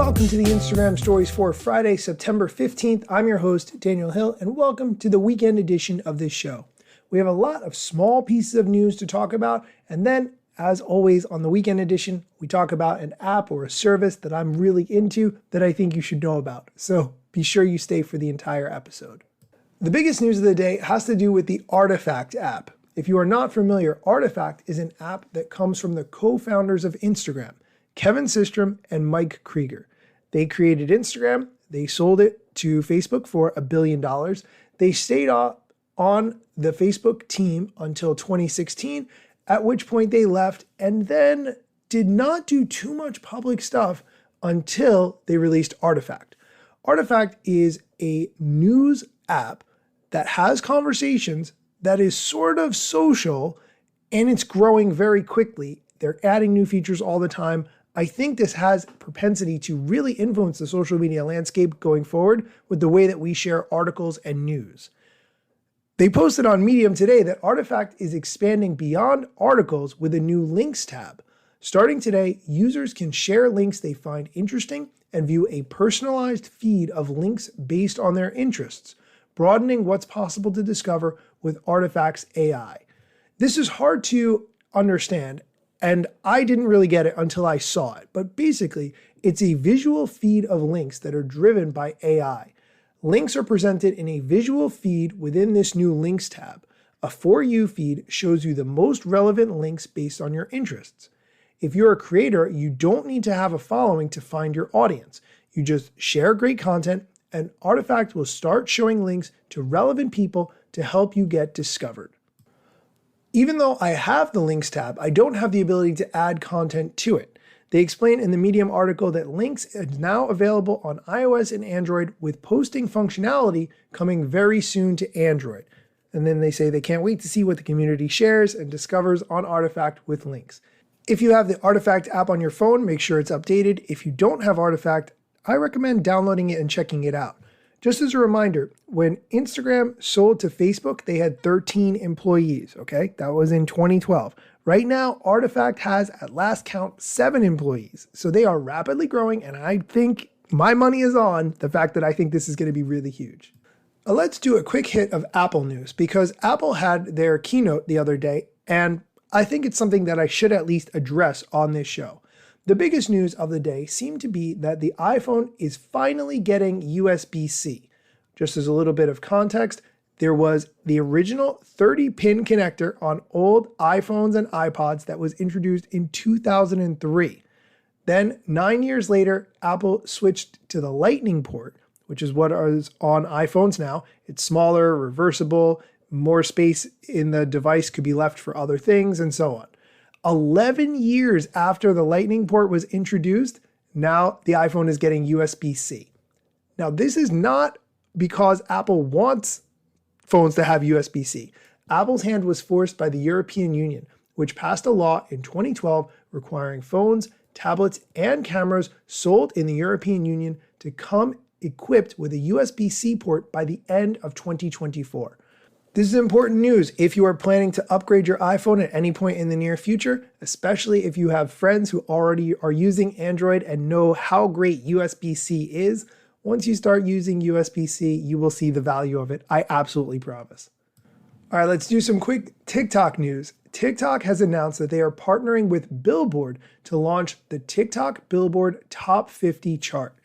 Welcome to the Instagram Stories for Friday, September 15th. I'm your host, Daniel Hill, and welcome to the weekend edition of this show. We have a lot of small pieces of news to talk about, and then, as always, on the weekend edition, we talk about an app or a service that I'm really into that I think you should know about. So be sure you stay for the entire episode. The biggest news of the day has to do with the Artifact app. If you are not familiar, Artifact is an app that comes from the co-founders of Instagram, Kevin Systrom and Mike Krieger. They created Instagram, they sold it to Facebook for $1 billion. They stayed on the Facebook team until 2016, at which point they left and then did not do too much public stuff until they released Artifact. Artifact is a news app that has conversations that is sort of social, and it's growing very quickly. They're adding new features all the time. I think this has propensity to really influence the social media landscape going forward with the way that we share articles and news. They posted on Medium today that Artifact is expanding beyond articles with a new links tab. Starting today, users can share links they find interesting and view a personalized feed of links based on their interests, broadening what's possible to discover with Artifact's AI. This is hard to understand, and I didn't really get it until I saw it, but basically, it's a visual feed of links that are driven by AI. Links are presented in a visual feed within this new links tab. A For You feed shows you the most relevant links based on your interests. If you're a creator, you don't need to have a following to find your audience. You just share great content, and Artifact will start showing links to relevant people to help you get discovered. Even though I have the links tab, I don't have the ability to add content to it. They explain in the Medium article that links is now available on iOS and Android with posting functionality coming very soon to Android. And then they say they can't wait to see what the community shares and discovers on Artifact with links. If you have the Artifact app on your phone, make sure it's updated. If you don't have Artifact, I recommend downloading it and checking it out. Just as a reminder, when Instagram sold to Facebook, they had 13 employees, okay? That was in 2012. Right now, Artifact has, at last count, 7 employees. So they are rapidly growing, and I think my money is on the fact that I think this is going to be really huge. Let's do a quick hit of Apple news, because Apple had their keynote the other day, and I think it's something that I should at least address on this show. The biggest news of the day seemed to be that the iPhone is finally getting USB-C. Just as a little bit of context, there was the original 30-pin connector on old iPhones and iPods that was introduced in 2003. Then, 9 years later, Apple switched to the Lightning port, which is what is on iPhones now. It's smaller, reversible, more space in the device could be left for other things, and so on. 11 years after the Lightning port was introduced, now the iPhone is getting USB-C. Now, this is not because Apple wants phones to have USB-C. Apple's hand was forced by the European Union, which passed a law in 2012 requiring phones, tablets, and cameras sold in the European Union to come equipped with a USB-C port by the end of 2024. This is important news if you are planning to upgrade your iPhone at any point in the near future, especially if you have friends who already are using Android and know how great USB-C is. Once you start using USB-C, you will see the value of it. I absolutely promise. All right, let's do some quick TikTok news. TikTok has announced that they are partnering with Billboard to launch the TikTok Billboard Top 50 chart.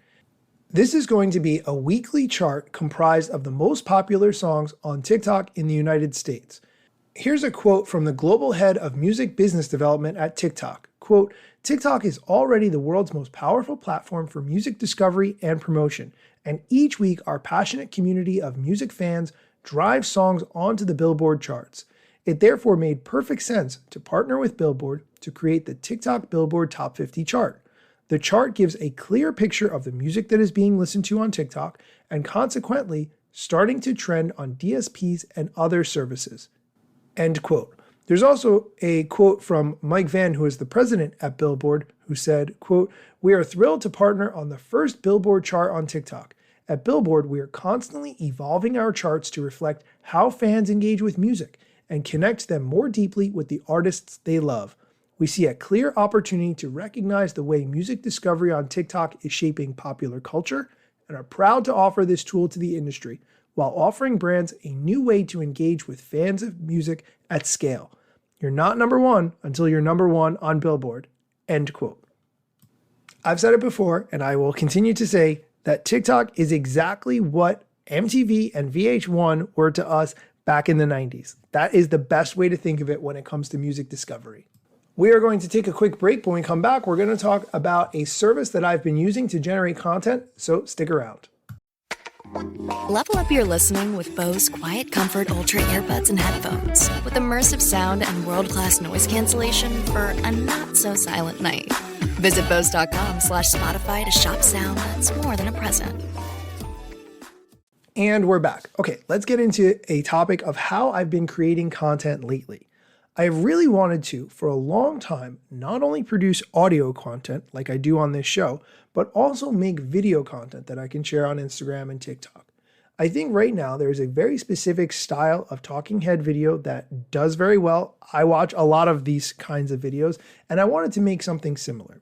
This is going to be a weekly chart comprised of the most popular songs on TikTok in the United States. Here's a quote from the global head of music business development at TikTok. Quote, "TikTok is already the world's most powerful platform for music discovery and promotion, and each week our passionate community of music fans drive songs onto the Billboard charts. It therefore made perfect sense to partner with Billboard to create the TikTok Billboard Top 50 chart. The chart gives a clear picture of the music that is being listened to on TikTok and consequently starting to trend on DSPs and other services." End quote. There's also a quote from Mike Van, who is the president at Billboard, who said, quote, "We are thrilled to partner on the first Billboard chart on TikTok. At Billboard, we are constantly evolving our charts to reflect how fans engage with music and connect them more deeply with the artists they love. We see a clear opportunity to recognize the way music discovery on TikTok is shaping popular culture and are proud to offer this tool to the industry while offering brands a new way to engage with fans of music at scale. You're not number one until you're number one on Billboard. End quote. I've said it before, and I will continue to say that TikTok is exactly what MTV and VH1 were to us back in the 90s. That is the best way to think of it when it comes to music discovery. We are going to take a quick break. When we come back, we're going to talk about a service that I've been using to generate content, so stick around. Level up your listening with Bose Quiet Comfort Ultra earbuds and headphones with immersive sound and world-class noise cancellation for a not-so-silent night. Visit Bose.com/Spotify to shop sound that's more than a present. And we're back. Okay, let's get into a topic of how I've been creating content lately. I have really wanted to, for a long time, not only produce audio content like I do on this show, but also make video content that I can share on Instagram and TikTok. I think right now there's a very specific style of talking head video that does very well. I watch a lot of these kinds of videos, and I wanted to make something similar.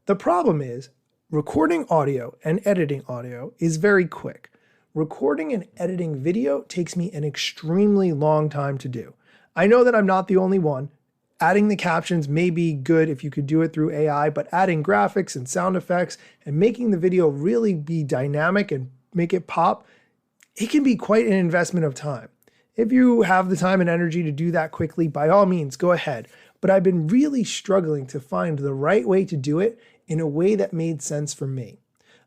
The problem is, recording audio and editing audio is very quick. Recording and editing video takes me an extremely long time to do. I know that I'm not the only one. Adding the captions may be good if you could do it through AI, but adding graphics and sound effects and making the video really be dynamic and make it pop, it can be quite an investment of time. If you have the time and energy to do that quickly, by all means, go ahead. But I've been really struggling to find the right way to do it in a way that made sense for me.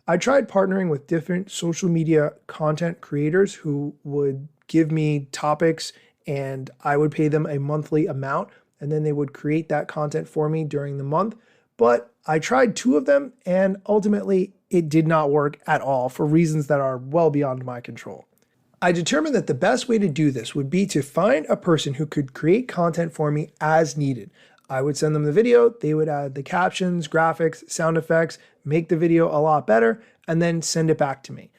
I tried partnering with different social media content creators who would give me topics and I would pay them a monthly amount, and then they would create that content for me during the month. But I tried 2 of them, and ultimately it did not work at all for reasons that are well beyond my control. I determined that the best way to do this would be to find a person who could create content for me as needed. I would send them the video, they would add the captions, graphics, sound effects, make the video a lot better, and then send it back to me.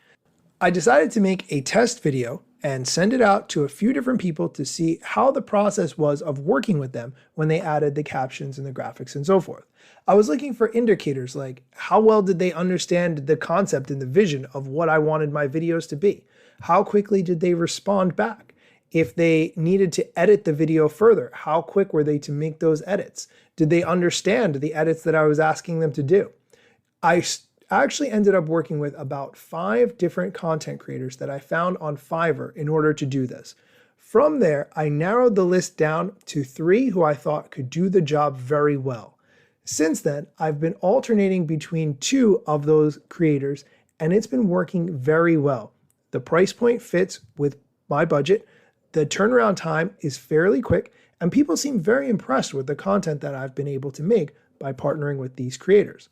I decided to make a test video and send it out to a few different people to see how the process was of working with them when they added the captions and the graphics and so forth. I was looking for indicators like how well did they understand the concept and the vision of what I wanted my videos to be? How quickly did they respond back? If they needed to edit the video further, how quick were they to make those edits? Did they understand the edits that I was asking them to do? I actually ended up working with about 5 different content creators that I found on Fiverr in order to do this. From there, I narrowed the list down to 3 who I thought could do the job very well. Since then, I've been alternating between 2 of those creators, and it's been working very well. The price point fits with my budget, the turnaround time is fairly quick, and people seem very impressed with the content that I've been able to make by partnering with these creators.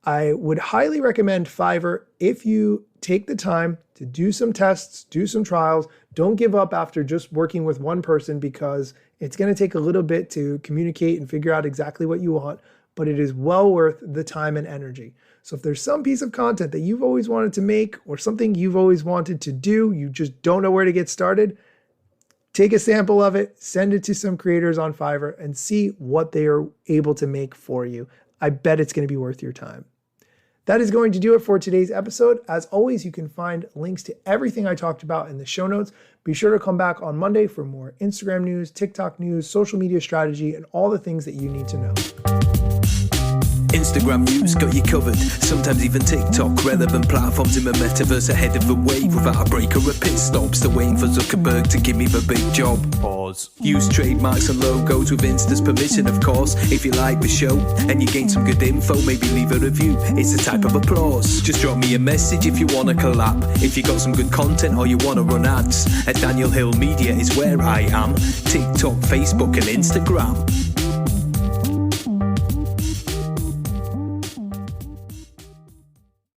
I would highly recommend Fiverr if you take the time to do some tests, do some trials. Don't give up after just working with one person because it's going to take a little bit to communicate and figure out exactly what you want, but it is well worth the time and energy. So if there's some piece of content that you've always wanted to make or something you've always wanted to do, you just don't know where to get started, take a sample of it, send it to some creators on Fiverr and see what they are able to make for you. I bet it's going to be worth your time. That is going to do it for today's episode. As always, you can find links to everything I talked about in the show notes. Be sure to come back on Monday for more Instagram news, TikTok news, social media strategy, and all the things that you need to know. Instagram news got you covered, sometimes even TikTok. Relevant platforms in the metaverse ahead of the wave without a break or a pit stop. Still waiting for Zuckerberg to give me the big job. Pause. Use trademarks and logos with Insta's permission, of course. If you like the show and you gain some good info, maybe leave a review. It's a type of applause. Just drop me a message if you want to collab. If you got some good content or you want to run ads, at Daniel Hill Media is where I am. TikTok, Facebook and Instagram.